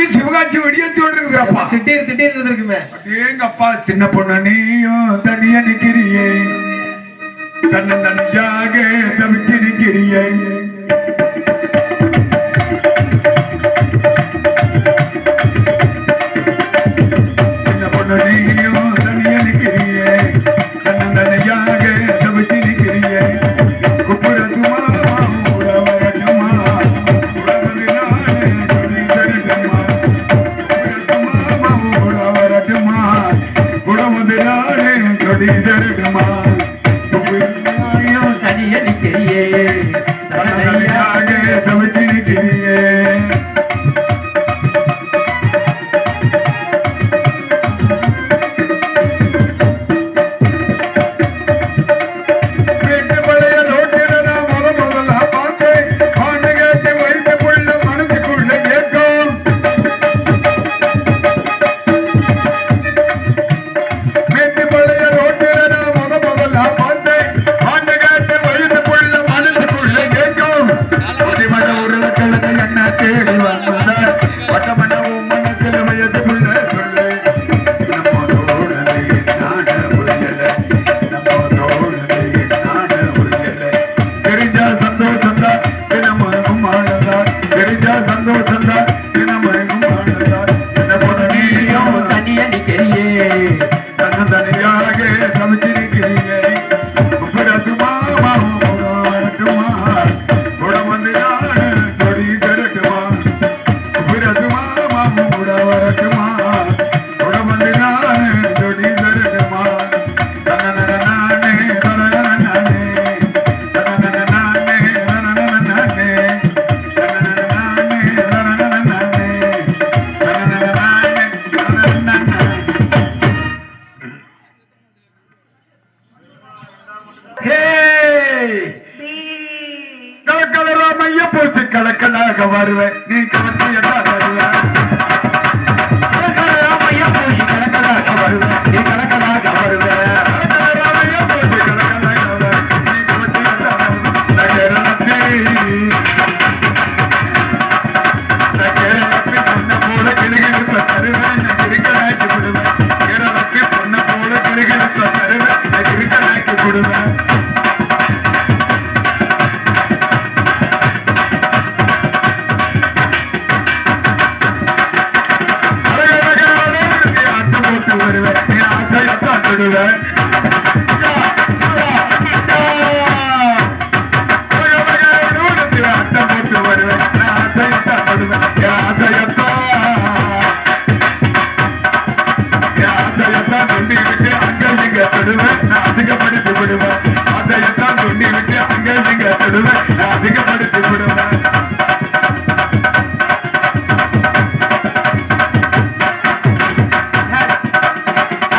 வந்து சிவகாட்சி வெடியத்தோடு இருக்குறப்பா. திடீர் இருக்குமே. எங்க அப்பா சின்ன பொண்ணு நீயும் தனியா நிக்கிறியே, தன்னந்தனியாக தவிச்சு நிக்கிறியே. சின்ன பொண்ணு நீயும் தனியா நிக்கிறியே, தன்னந்தனியாக தவிச்சு நிக்கிறியே. குப்புறதுமா கலக்கலாக வருவேன், நீ கலக்கையா வருவேன். கலக்கலாக வருவேன், நீ கலக்கலாக வருவேன். பொண்ண போல கிளிகளுக்கு தருவேன், இருக்கலாக்கி விடுவேன். கேரளத்து பொண்ண போல கிளிகளுக்கு தருவேன், இருக்கலாக்கி விடுவேன். அதிகப்படுத்தி விடுவேன், அதையத்தான் தொண்டி விட்டு அங்கே நீங்க தொடுவேன், அதிகப்படுத்தி விடுவேன்.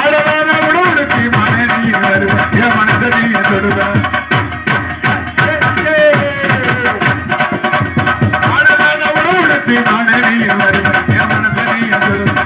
ஆடவான உடவுடுத்தி மனைவியும் வருவேன், என் மனதையும் தொடுவேன். ஆடவான உடவுடுத்தி மனைவியும் வருவேன், என் மனதையும் தொடுவேன்.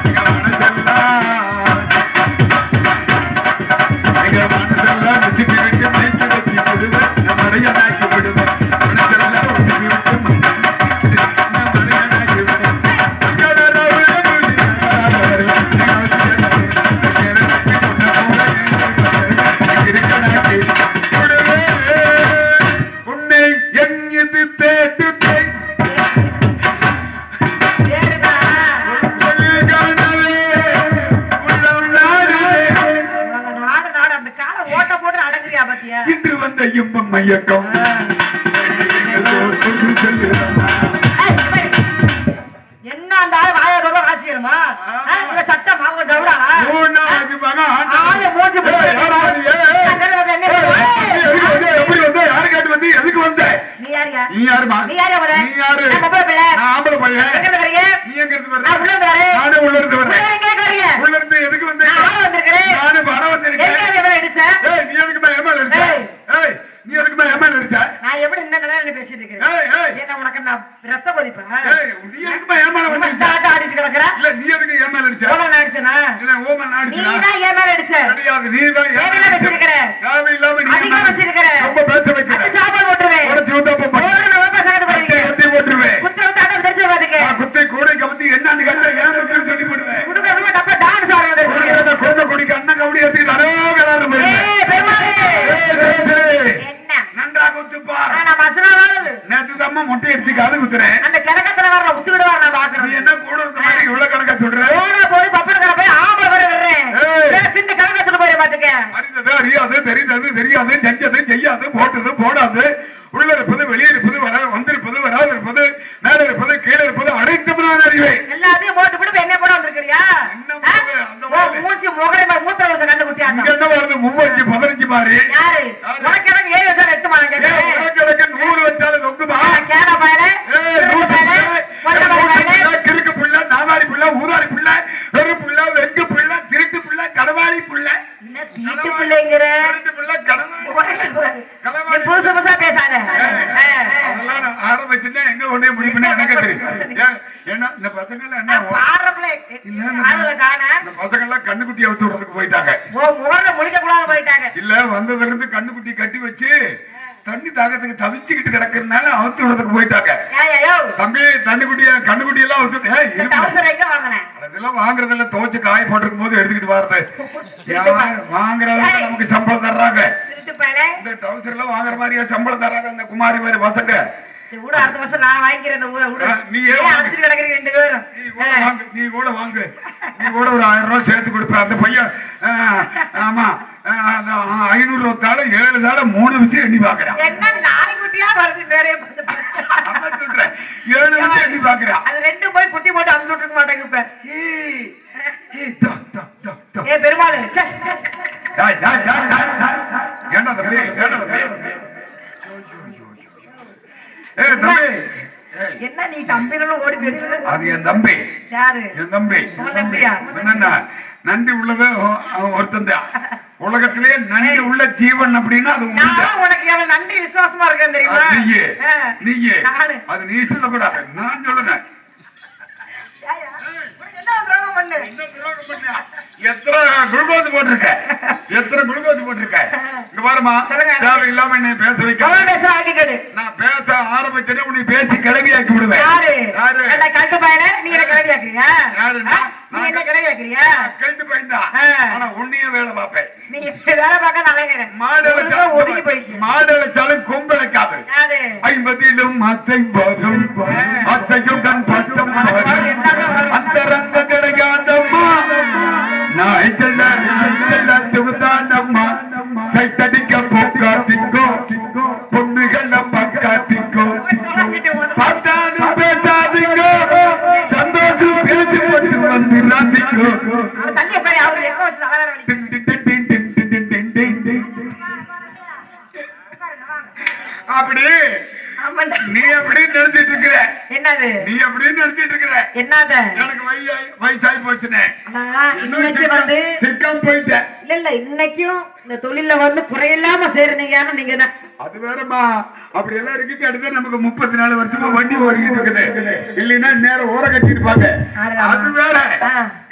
இன்று வந்த இன்பம் மையக்கம் என்ன அந்த வாயோட வாசிக்கணுமா சட்டமா எப்படி வந்த யாரு கேட்டு வந்து எதுக்கு வந்த? நீ யாருங்க? நீ யாருமா? நீ யாரு? நீ யாரு? ஆம்பளை பையன். நீ எங்க இருந்து வர? நானும் உள்ள இருந்து வரேன். உள்ள இருந்து எதுக்கு வந்த? நானும் வர வந்திருக்கேன். நீ எதுக்கு மேல அடிச்ச? நீ எதுக்கு மேல அடிச்ச? நான் எப்படி என்ன கல்யாணம் பேசிட்டு இருக்கேன்? என்ன உனக்கு நான் ரத்த கொதிப்பேன்? நீ எதுக்கு மேல அடிச்ச? ஆடிட்டு கிடக்குற? இல்ல நீ எதுக்கு ஏன் மேல அடிச்ச? ஓமன் அடிச்சனா? இல்ல ஓமன் அடிச்சனா? நீ தான் ஏன் மேல அடிச்ச? கிடையாது, நீ தான் ஏன் மேல பேசிருக்கற. சாமி இல்லாம நீ அதிகமா பேசிருக்கற. ரொம்ப பேச வைக்கிற. அடி சாப்பாடு போட்டுருவேன். ஒரு ஜூதப்ப போட்டு. ஓடுன வெப்ப சகது வரீங்க. குத்தி போட்டுருவேன். குத்தி விட்டு அட தெரிஞ்சு பாத்துக்க. குத்தி கூட கபத்தி என்னன்னு கேட்ட சொல்ற போய் பப்பனுக்கு போய் ஆம்பளை வர வர்றேன் பின்ன கலங்கத்துல போய் பாத்துக்க அறிந்தது அறியாது தெரிந்தது தெரியாது செஞ்சது செய்யாது போட்டது போடாது உள்ள இருப்பது வெளியே இருப்பது வந்திருப்பது வராது இருப்பது மேல இருப்பது கீழே இருப்பது அனைத்தும் நான் அறிவேன். எல்லாத்தையும் போட்டு போட்டு என்ன போட வந்திருக்கிறியா? மூச்சு முகரை மூத்திர வருஷம் கண்டு குட்டியாங்க என்ன வருது 3 15 மாதிரி யாரு உனக்கு 7 வருஷம் எட்டு மானம் கேட்கிறேன். உனக்கு 100 வச்சாலும் தொங்குமா? கேட பயலே கிறுக்கு புள்ள நாதாரி புள்ள ஊதாரி புள்ள வெறு புள்ள வெங்கு புள்ள திருட்டு புள்ள கடவாளி புள்ள திருட்டு பிள்ளைங்கிற புதுசு புதுசா பேசாத. அதெல்லாம் ஆரம்பிச்சுன்னா எங்க கொண்டே முடிப்புன்னு எனக்கு தெரியும். ஏன்னா இந்த பசங்க எல்லாம் பசங்க எல்லாம் கண்ணுக்குட்டி அவுத்து விடுறதுக்கு போயிட்டாங்க. முழிக்க கூடாது போயிட்டாங்க. இல்ல வந்ததுல இருந்து கண்ணுக்குட்டி கட்டி வச்சு தண்ணி தாகத்துக்கு தவிச்சுக்கிட்டு கிடக்குறதுனால அவுத்து விடுறதுக்கு போயிட்டாங்க. தம்பி கண்ணுக்குட்டி எல்லாம் அதெல்லாம் வாங்குறதுல துவச்சு காய போட்டிருக்கும் போது எடுத்துக்கிட்டு வர்றது வாங்குறதுல நமக்கு சம்பளம் தர்றாங்க. இந்த டவுசர் எல்லாம் வாங்குற மாதிரியா சம்பளம் தர்றாங்க இந்த குமாரி மாதிரி பசங்க. அடுத்த வருஷம் நான் வாங்கிக்கிறேன். நீ கூட வாங்கு. நீ கூட ஒரு 1000 ரூபாய் சேர்த்து கொடுப்ப. அந்த பையன் ஆமா 500 ரூபாத்தால 7 தால 3 விஷயம் எண்ணி பாக்குறான். என்ன நாய் குட்டியா வருது மேடையை சொல்றேன் 7 விஷயம் எண்ணி பாக்குறான். அது ரெண்டும் போய் குட்டி போட்டு அமுச்சு விட்டுருக்க மாட்டேங்க. இப்ப ஏ பெருமாள் ஏண்டா தம்பி என்ன நீ தம்பின்னு ஓடி போயிடுச்சு. அது என் தம்பி. யாரு? என் தம்பி. என்னன்னா நன்றி உள்ளது ஒருத்தன் தான் உலகத்திலேயே நன்றி உள்ள ஜீவன் அப்படின்னா அது உனக்கு எவ்வளவு நன்றி விசுவாசமா இருக்கு தெரியுமா? நீயே அது நீ சொல்லக்கூடாது, நான் சொல்லுறேன். எத்தனை குளுக்கோஸ் போட்டிருக்க இங்க பாருமா. தேவை இல்லாம என்ன பேச வைக்க. நான் பேச ஆரம்பிச்சேன் உன்னை பேசி கிளவி ஆக்கி விடுவேன். கழுத்து பையன நீங்க கிளவி ஆக்குறீங்க. நீ என்ன கிளவி ஆக்குறியா? கழுத்து பையன் தான். ஆனா உன்னையும் வேலை பார்ப்பேன். நீங்க வேலை பார்க்க நல்ல மாடு அழைச்சாலும் கொம்பு அழைக்காது. 50லும் அத்தை வரும் அத்தையுடன் பட்டம் அந்த ரங்க கிடைக்காதம்மா. நான் துகுதானம்மா சைத்தடிக்க போக்காத்திக்கோ பொண்ணுகள பக்காத்திக்கோ பார்த்தாலும் பேசாதீங்கோ சந்தோஷம் பேசி போட்டு வந்து ராத்திக்கோ. அப்படி நீ எப்படி நினைச்சிட்டு இருக்கிற? என்னது நீ எப்படி நினைச்சிட்டு இருக்கிற? என்னது எனக்கு வயசாகி போச்சுனே இன்னைக்கு வந்து சிக்கம் போயிட்டேன். இல்ல இன்னைக்கும் இந்த தொழில வந்து குறையில்லாம சேருனீங்கன்னு நீங்க தான். அது வேறமா அப்படி எல்லாம் இருக்கு. அடுத்து நமக்கு 34 வருஷமா வண்டி ஓடிக்கிட்டு இருக்குது. இல்லைன்னா நேரம் ஓர கட்டிருப்பாங்க. அது வேற.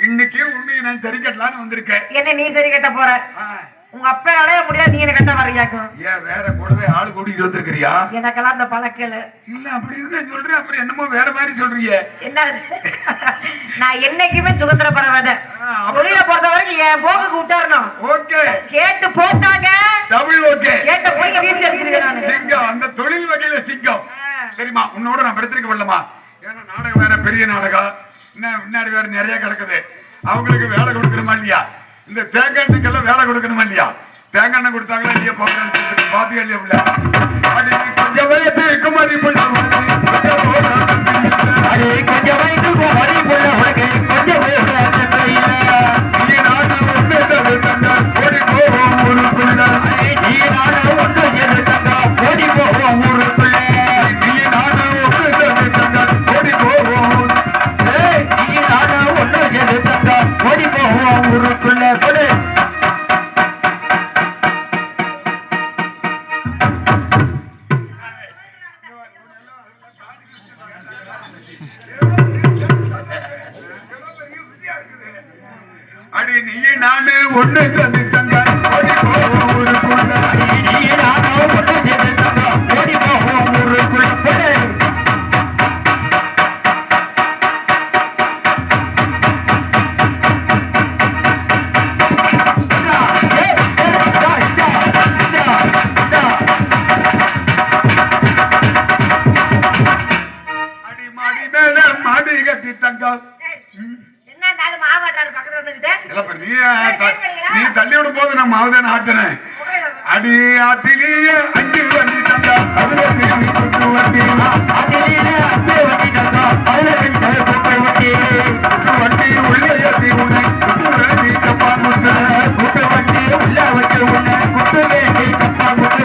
இன்னைக்கு உன்னை நான் சரி கட்டலான்னு வந்திருக்கேன். என்ன நீ சரி கட்ட போற? உங்க அப்பா அடைய முடியாது, நீ என்ன கட்ட வர்றியாக்கும்? ஏன் வேற கூடவே ஆள் கூட்டிட்டு வந்திருக்கிறியா? எனக்கெல்லாம் அந்த பழக்கல இல்ல. அப்படி இருந்தா சொல்றேன், அப்புறம் என்னமோ வேற மாதிரி சொல்றீங்க. என்ன நான் என்னைக்குமே சுதந்திர பரவாத தொழில பொறுத்த வரைக்கும் என் போக்கு விட்டாரணும். ஓகே கேட்டு போட்டாங்க டபுள் ஓகே. கேட்ட போய் வீசி அடிச்சிருக்கேன். சிங்கம் அந்த தொழில் வகையில சிங்கம் சரிமா. உன்னோட நான் படுத்திருக்க வரலமா. ஏன்னா நாடகம் வேற பெரிய நாடகம், முன்னாடி வேற நிறைய கிடக்குது. அவங்களுக்கு வேலை கொடுக்கணுமா இல்லையா? இந்த தேங்காய்க்கெல்லாம் வேலை கொடுக்கணுமா இல்லையா? தேங்காய் கொடுத்தாங்களா இல்லையா? பாத்தியா இல்லையா? கொஞ்சம் வயசு குமாரி புள்ள கொஞ்சம் வயசு குமாரி புள்ள கொஞ்சம் நீ நாடு ஒண்ணு ஓடி போவோம் ஊருக்குள்ள. நீ நாடு ஒண்ணு ஓடி போவோம் ஊருக்குள்ள. நீ நாடு ஒண்ணு ஓடி போவோம். நீ நாடு ஒண்ணு ஓடி போவோம் ஊருக்குள்ள. அடி நீ நானு ஒண்ணு தங்க ஓடி போவோம் ஊருக்குள்ள. நீ நானு ஒண்ணு தங்க ஓடி போவோம் ஊருக்குள்ள. அடி மாடி மேல மாடி கட்டி தங்க. என்ன நீ தள்ளி விடும் போது நான் மாவுதான் ஆட்டினேன். அடி ஆத்திலேய அஞ்சு வண்டி தந்தா அதுல திரும்பி கொண்டு வந்தீங்கன்னா வண்டி உள்ள ஏற்றி உன்னை குட்டு வேண்டி கப்பான் முத்து குட்டு வண்டி உள்ள வச்சு உன்னை குட்டு வேண்டி கப்பான் முத்து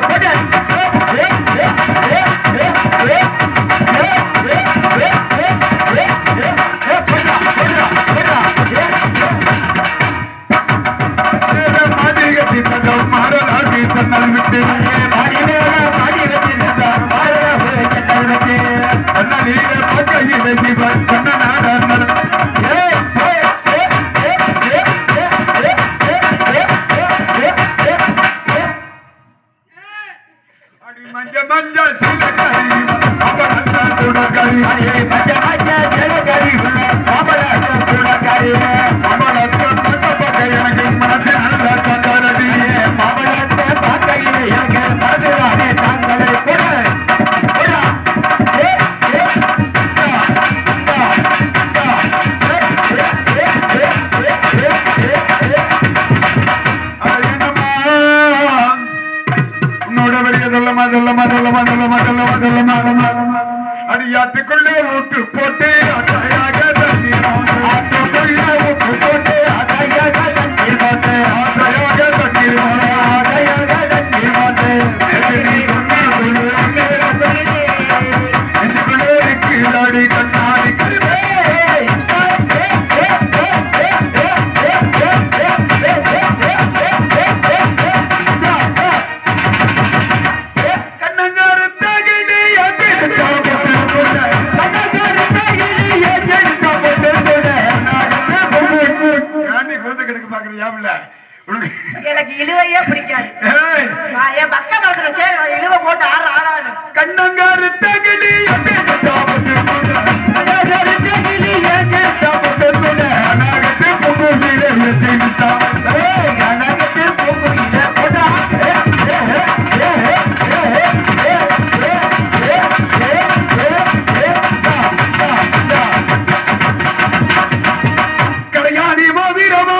அடியாத்துக்குள்ளே ஊத்து போட்டு அட்டையாக தண்ணீர் ஆத்துக்குள்ளே ஊத்து போட்டு அட்டையாக தண்ணீர் மாட்டு ஆட்டையாக தண்ணீர் ஆட்டையாக தண்ணீர் மாட்டு நீ சொன்ன எனக்குள்ளே இருக்கிறாடி கண்ணாடி எனக்கு இழுவையே பிடிக்காது. என் பக்கம் இழுவை போட்டு ஆறு ஆடாது கண்ணங்காரு தகிலி கடையாதி மோதிரமா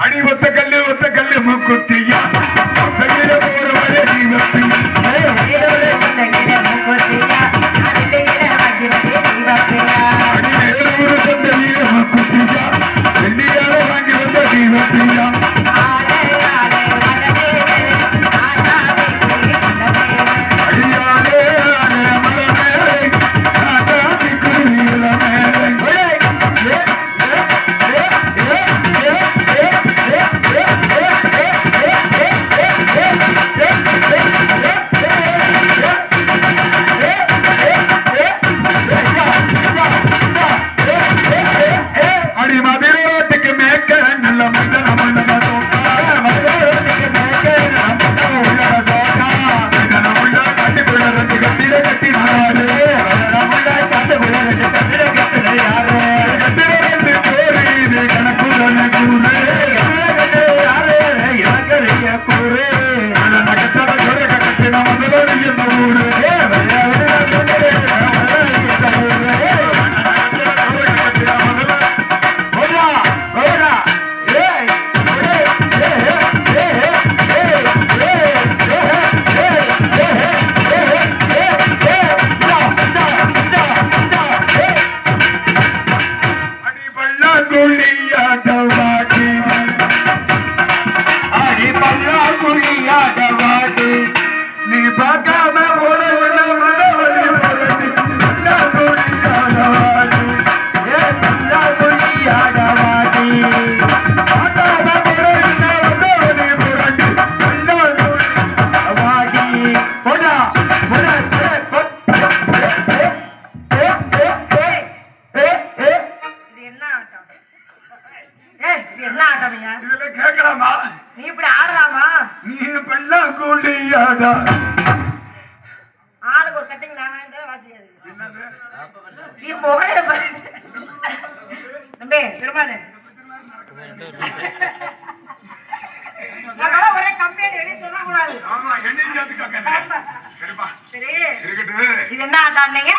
அடி ஒத்த கல்லு முக்குத்தியா போற வரை ஆடுறாங்க. இதெல்லாம் கேட்கலாமா? நீ இப்படி ஆடுறாமா? நீ பெல்லாம் கூடியாடா. ஆளுக்கு ஒரு கட்டிங் நான் வாங்கிட்டு வாசிக்காது. நீ போகல பாரு. தம்பி திருமானு. நம்மள ஒரே கம்பெனி வெளிய சொல்ல கூடாது. ஆமா என்னையும் சேர்த்து கேட்கறேன். சரிப்பா. சரி. இருக்கட்டும். இது என்ன ஆட்டானீங்க?